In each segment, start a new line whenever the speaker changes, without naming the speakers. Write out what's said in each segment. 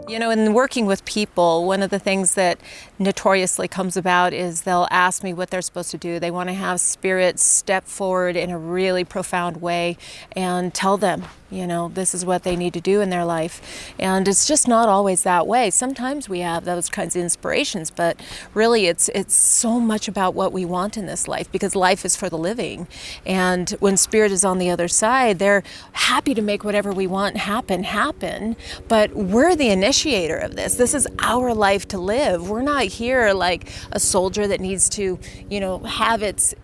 You know, in working with people, one of the things that notoriously comes about is they'll ask me what they're supposed to do. They want to have spirits step forward in a really profound way and tell them, you know, this is what they need to do in their life. And it's just not always that way. Sometimes we have those kinds of inspirations, but really it's so much about what we want in this life, because life is for the living. And when spirit is on the other side, they're happy to make whatever we want happen, but we're the initiator of this. This is our life to live. We're not here like a soldier that needs to, you know, have its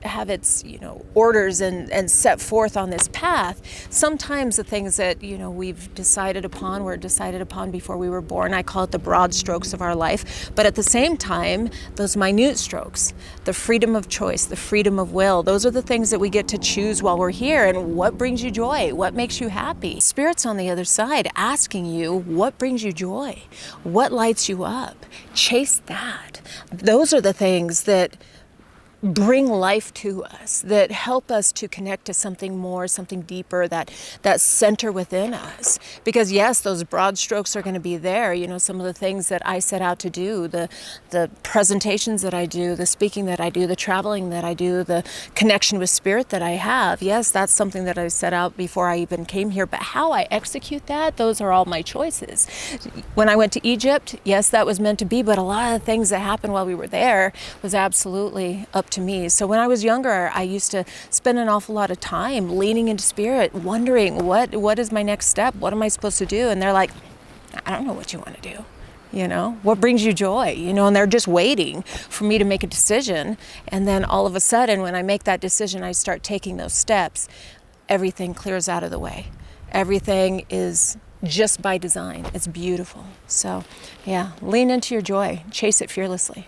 orders and set forth on this path. Sometimes the things that, you know, we've decided upon were decided upon before we were born. I call it the broad strokes of our life. But at the same time, those minute strokes, the freedom of choice, the freedom of will, those are the things that we get to choose while we're here. And what brings you joy? What makes you happy? Spirit's on the other side asking you, what brings you joy? What lights you up? Chase that. Those are the things that bring life to us, that help us to connect to something more, something deeper, that center within us. Because yes, those broad strokes are going to be there. You know, some of the things that I set out to do, the presentations that I do, the speaking that I do, the traveling that I do, the connection with spirit that I have. Yes, that's something that I set out before I even came here. But how I execute that, those are all my choices. When I went to Egypt, yes, that was meant to be, but a lot of the things that happened while we were there was absolutely up to me. So when I was younger, I used to spend an awful lot of time leaning into spirit, wondering what is my next step? What am I supposed to do? And they're like, I don't know what you want to do. You know, what brings you joy? You know, and they're just waiting for me to make a decision. And then all of a sudden, when I make that decision, I start taking those steps, everything clears out of the way. Everything is just by design. It's beautiful. So yeah, lean into your joy, chase it fearlessly.